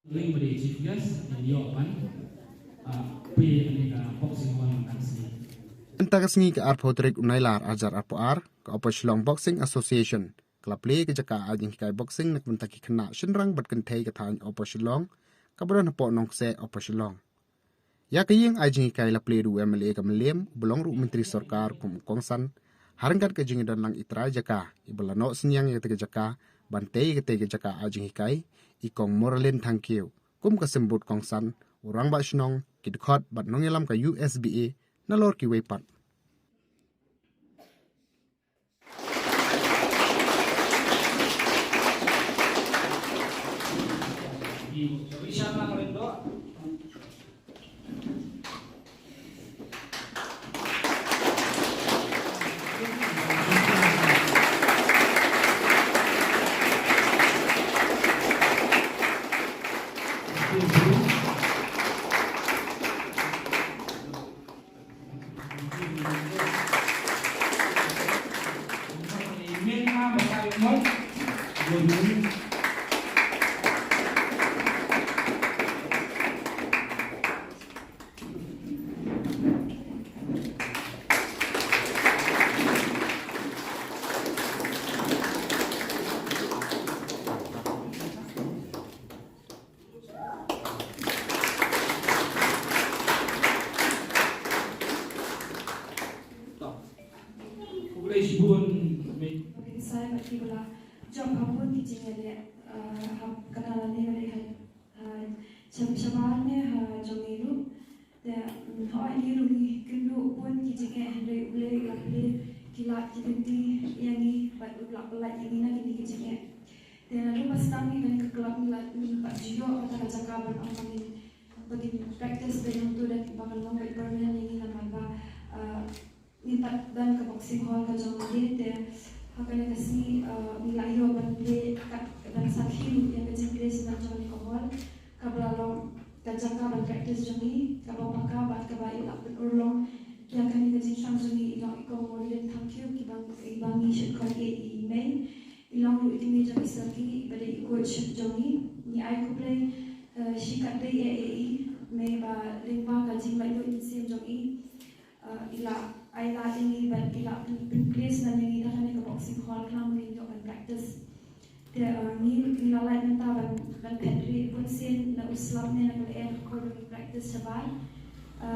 Link beri chief guest yang diopan P aneka boxing one taksi. Tagasngi ke Arpotrik Unailar ajar Arpoar ke Oposilong Boxing Association klub le ke jaka ajing kai boxing nak mentaki kena senrang bat kentai ke than Oposilong kabron po nong se Oposilong ya ke yeng ajing kai la play du MLA ke melem belong ru menteri sarkar kum kongsan harangkat ke jing dan lang itra jaka ibelano senyang ke jaka bantai ke jaka ajing kai ikong moralin tangkiu kum kesembut kongsan orang ba snong kidkhot bat nongelam ka USBA nalor ki wepat Bisa lah Merindo. Saya berarti bila jam kampun di sini ada kenalan ni ada cabarannya jam itu dan hal ini rugi kendo pun di sini ada boleh kilat di yang ni belak yang ni di sini dan lalu pas kami kan ke kelab ni tak juga kata cakap berapa bagi praktis dengan tu dan bakal lomba permainan ini nama minta dan ke boxing hall ke jam ni dan akan kasi nilayo bande dan sakit yang kecil sedang jalan kohol kabelalong kajaka ban practice jami kabapaka bat kabai lak berulong yang kami kecil samsuni ilang iko morian thank you ibang shit call email ilang lu itimi jami saki bade coach jami ni ai ko play shikat dei me ba lingwa kajing lai do insim jami ila ai la ini ban ila place na ni dah kan ke boxing hall kram ni jo ban practice te ni ila lai menta ban pantry pun sen na uslam ne na air ko practice sabai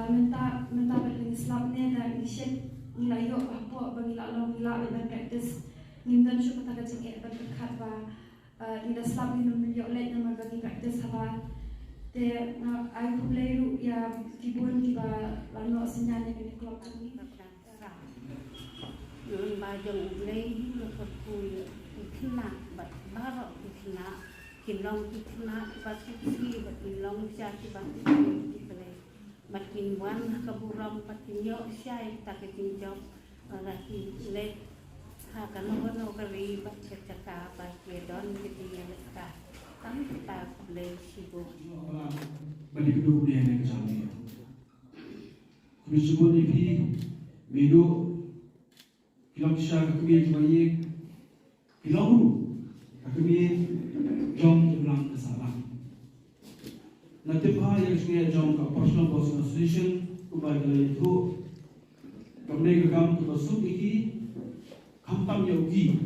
menta ban islam ne na initiate ila yo apa ban ila long ila ban practice ni dan syu kata kajing ban khat ba ila islam ni no yo lai na ban practice sabai te ai ko play ru ya kibun kiba lano senyane ni klub ni yung bajang ulay yung pagkuyo itina bat baro itina kinong itina pasiksi bat ilong siya si bangkit itlay makinwan kaburam patinyo siya itakitinjok laki let hakanono kari bat kacaka bat kedon kitinya ka tam kita ulay sibo Balik dulu dia yang kecil. Kusibu ni pi medo kilang syar kami sebagai kilang kami jom ulang kesalah. Nanti apa yang saya jom ke Personal Boxing Association kepada itu kami kagam ke masuk ini kampam yogi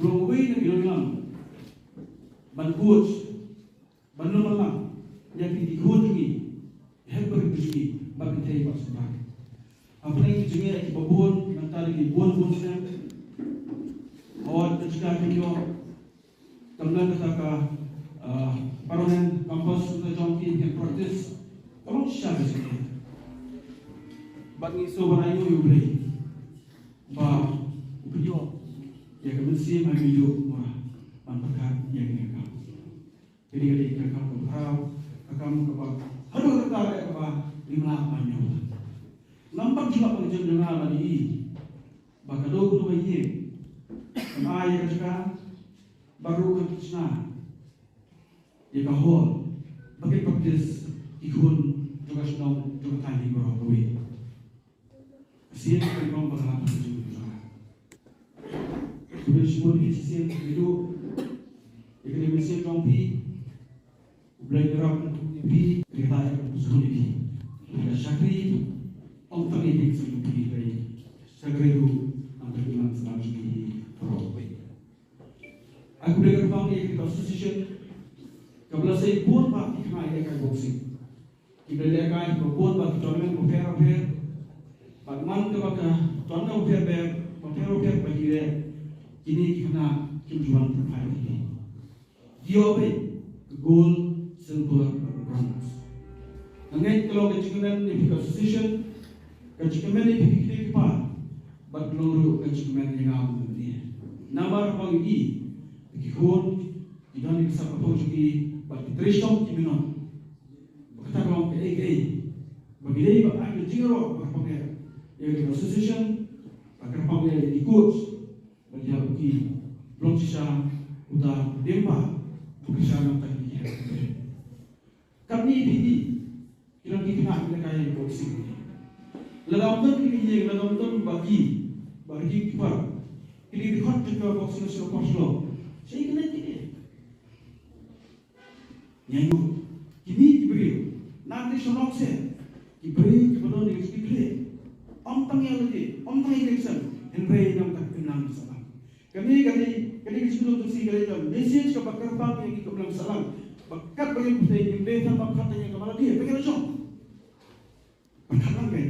belum wei nak bilang ban coach ban malam yang diikut ini hebat begini bagi saya pak sebab apa yang jenenge babon nanti lagi bon sen awak terjadi video tamlan kata paronen kampus untuk jangki yang praktis kalau siapa sih bagi sobat ayu yubri bah video ya kemensi mai video mah manfaat yang ini kau jadi kakak kau kakak kau aduh kakak kau lima banyak nampak juga pengajar dengar lagi bakal doa bayi ayah kerja baru kerja di kahol bagi praktis ikut juga sedang juga tadi berapa wih siapa yang kau berharap juga sebenarnya semua ini siapa itu ekonomi siapa kau pi belajar di kita sulit di syakri om tak ini sulit di syakri itu antara dengan selama ini terobek. Aku belajar bang di kita association kabla saya buat pak ikhna ikai boxing. Kita lihat buat pak tournament oper bagman ke baka tournament oper bagi dia ini ikhna kejuan terbaik ini. Dia gold, silver, bronze. Nangai kalau kecikaman ni pika association, kecikaman ni pika kipa, bat loro kecikaman yang awam ni. Namar pang ini, kikon, kita ni kisah apa juga, bat teristong kiminon. Kata kalau ke bagi dia bat ada jingro, bat pang yang association, bat pang yang ikut, bagi dia bagi belum sisa, udah dempa. Bersama tadi kami ini kita nak kaya boxing. Lagam ini lagam bagi kita. Ini dikat kita boxing sudah paslo. Saya kena ini. Nyanyi ini diberi. Nanti sonok se diberi kepada orang yang diberi. Om tang yang lagi, om tang yang leksan. Henry nam tak kenal salah. Kami sebelum tu sih kali jam message ke bakar pang yang kita bilang salam bakat bagi kita yang beta bakat yang kemana dia pengen jom bakat langgai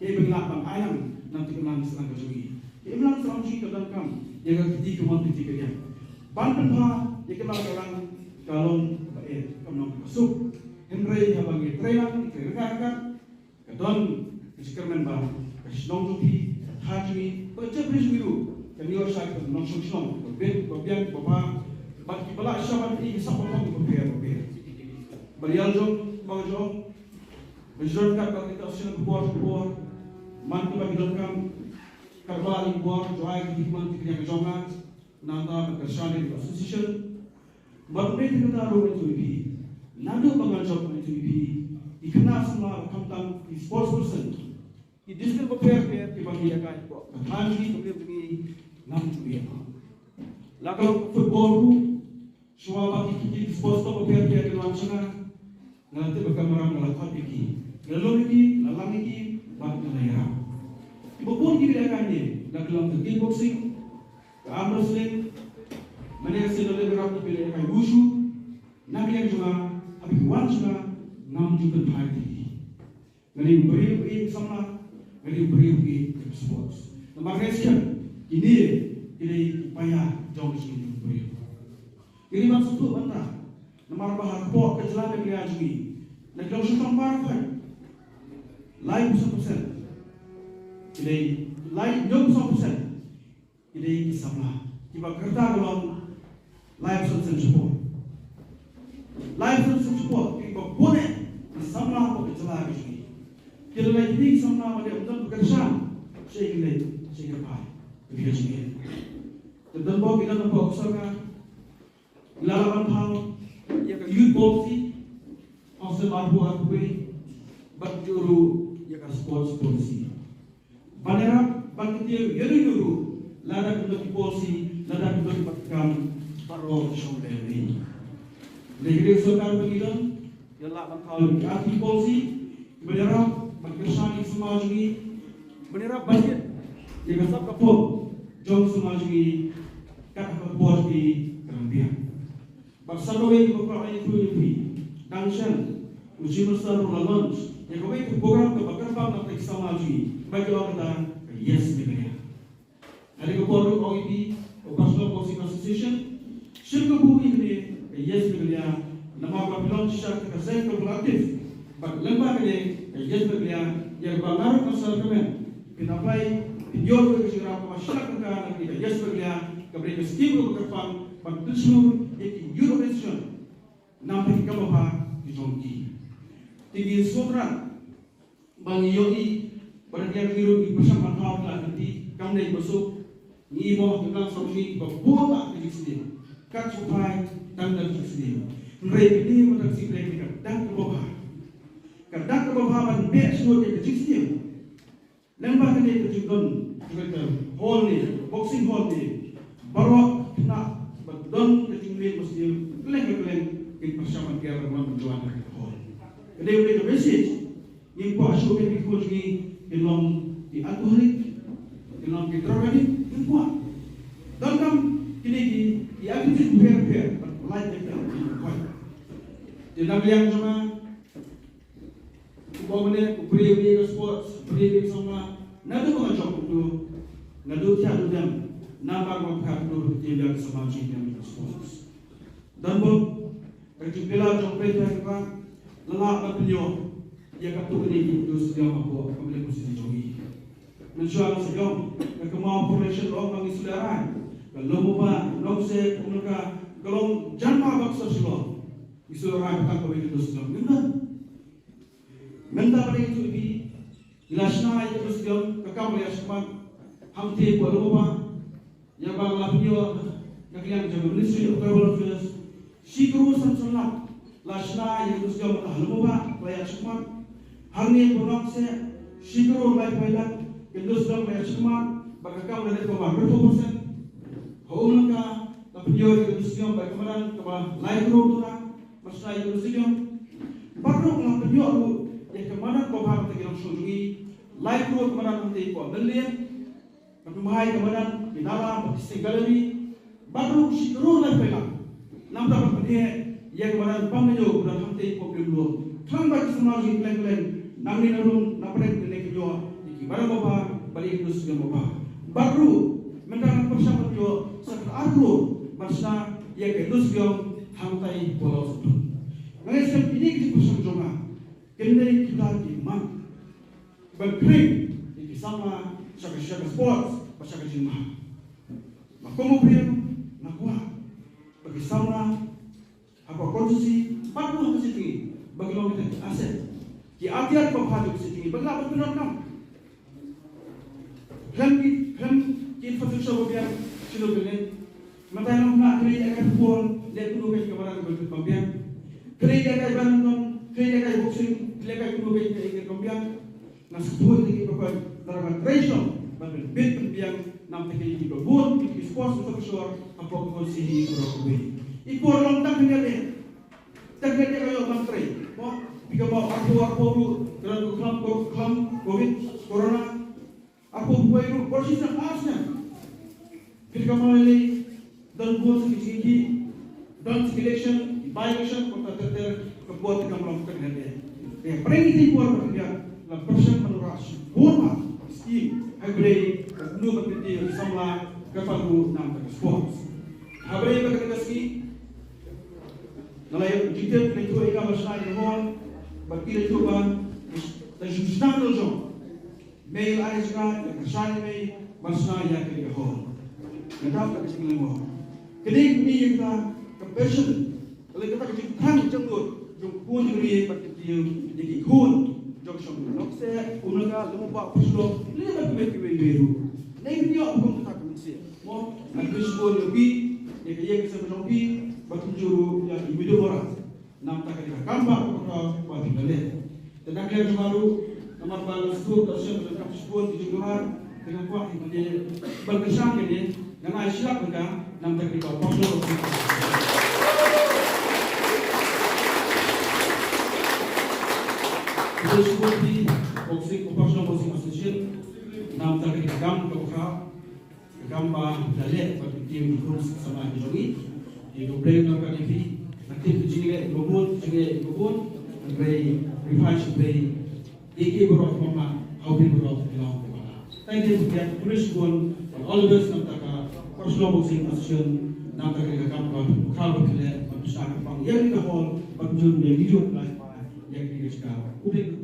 dia bilang bang ayam nanti kenalan salam kecuali dia bilang salam sih ke dalam kam yang ketiga kemana ketiga dia banten ha dia kenalan orang kalon kamu masuk Henry yang bagi training kerjakan kedon kesekerman bang kesenong tupi haji baca bersbiru kami harus sakit nong Babian bapa bagi bala syabat ini siapa pun berpikir. Beliau jom, berjuang bagi kita usia buat, mantu bagi dalam karbal buat, jual di mana kita kejongan, nanda berkesan di association. Berbeda kita rumah itu nado pengajar itu dikenal semua tentang sports person. Di disiplin berpikir di bagi akan haji kemudian nam dia. Lalu football semua bagi kita sports tu berpikir di dalam sana nanti berkembang melakukan ini. Lalu ini, lalang ini, bagi layar. Berpun kita akan ni dalam kickboxing, arm wrestling, mana yang sedang bergerak di bidang kayu wushu, nabi yang juga, habis wan juga, nam juga berhati. Jadi beri sama, jadi beri sports. Nama Christian ini payah jauh sini beri. Ini maksud tu mana? Nama bahar pok kejelan yang dia ajui. Negara sudah marah. Lain 100%. Jadi lain 90%. Jadi sama. Jika kerja kalau lain 100% support. Lain 100% support. Jika boleh sama pok kejelan ajui. Kita lagi ni sama pada untuk bekerja. Saya ingin saya kerja. Begitu sini. Tentang bahawa kita nampak usaha lalaman hal yang youth policy also mampu akui berjuru yang sports policy. Banera bangkit yuru lada untuk policy lada untuk bakam paro showdeli. Negeri Sultan Begitu yang lalaman hal anti policy banera berkesan semua juga banera budget yang kasap kapol jom semua juga kata buat di Gambia. Bersama dengan beberapa itu Dangshan, uji besar Roland, yang kami program kebakar bang dan bersama lagi bagi orang dan yes negara. Hari kepada OIP, Operational Boxing Association, syurga bumi ini yes negara. Nama kapilan syarat kerja kolektif, bagi lembaga ini yes negara yang bangar pasal kami. Kenapa? Video berkira masyarakat negara kita yes negara. Kepada setiap bekerja bagi seluruh Eurovision nampak kita bahawa dijongki. Tinggi suara bagi yoi berdiam diri bersama kawan nanti kami masuk ni mau tentang solusi berbuat di sini. Kat supaya tanda di sini. Mereka ini mendapat mereka dan kebawah. Kadang kebawah banyak semua yang di sini. Lembaga ini terjun kita hall ni, boxing hall ni. Baru nak berdon ketinggian mesti keleng kin persamaan dia bermain menjual ke hall. Kedai udah message ni po asyik ni ko ni ilong di alkoholik ilong di drogani ni po. Dan kam kini di attitude fair like that ko. Di nabiang sama Bagaimana upaya sports, upaya sama, nado mga job tu, nado siya tu jam, nampak mga tu dia sama macam sports. Dan kerja pela job pela apa, lelah berpenyo, ia kaptu ini tu sejauh apa kembali posisi jogi. Menjual sejauh, kemau operation orang bagi saudara, kalau muka, nongse, mereka kalau jangan bakso silo, saudara kita kembali tu sejauh. Menta pada itu di ilasna itu terus jom kakak melihat semua hamti berubah yang bangla punya kakak jaga ministry of tribal affairs sikru sansalat lasna itu terus jom berubah melihat semua hari berang se sikru baik baik terus jom melihat semua kakak melihat berubah berapa %, hongga tapi dia itu terus jom baik kemarin kemana lain berubah masa itu terus jom baru melihat dia yang kemana kau harus kita sungi, live road kemana nanti kau beli, pertumbuhan kemana di dalam galeri, baru si road live pegang, nampak pergi yang kemana pamjo dan nanti kau beli, terang bagi semua si plan, namni narung nampak ni kerja, di mana kau balik itu sudah kau, baru mengenai persiapan jo setelah road, masa yang itu sudah hantai pulau itu, mengenai ini kita persiapan Kendai kita di mana berkring di sama syaka sports, syaka jemaah. Makomo priyo nakwa bagi sama apa kondisi baru apa sih bagi lo kita aset. Ki atiat pahadu sih bagi apa benar kam. Kan infrastruktur biar silo belen. Mata yang nak kerja akan pun dia perlu kemaran berbiang. Kerja akan bangun, kerja akan boxing. Lekai kuno ke ke kompiang na sebuah lagi pakai dalam tradisional bagi bid kompiang nam teki di babon di sports untuk shore apa konsili berokui ikut long tak kenal kayo mantri mo biga mau aku dalam kelam covid corona aku buat posisi asnya biga mau ini dan buat sekiki dan selection by election kota terter kebuat kamu kenal yang paling penting adalah la persen menuras buat scheme habre nu berpikir sama kapalu nam sports habre berkasi nalai jitet itu eka bersama dengan berkira coba dan justru itu mail aja bersama mail bersama ya kerja hall negara kita semua kedai ini kita compassion kalau kita kerja tang jenggot jungkun diri berkecil jadi kun jongsom nokse unaga lumba puslo lima kebet beru nei dia hukum tak kunci mo agusbo yogi ye bisa menompi batunjuru yang ibu orang nam tak ada kamba atau wati bale tetapi yang baru nomor balas tu terus dengan pusbo di jururan dengan kuat ini berkesan ini dengan Aisyah juga nam tak ada puslo Kita seperti boxing profesional boxing association nam tak gam kokha gamba dalet bagi tim kurus sama jogi di dobre no kan ipi aktif jingle gobon grey refresh play iki borok mama how be borok long kepala thank you for that kurus gon all of us nam tak professional boxing association nam tak gam kokha bakle bisa pang yang ka hol panjun yang hidup life yang kita udah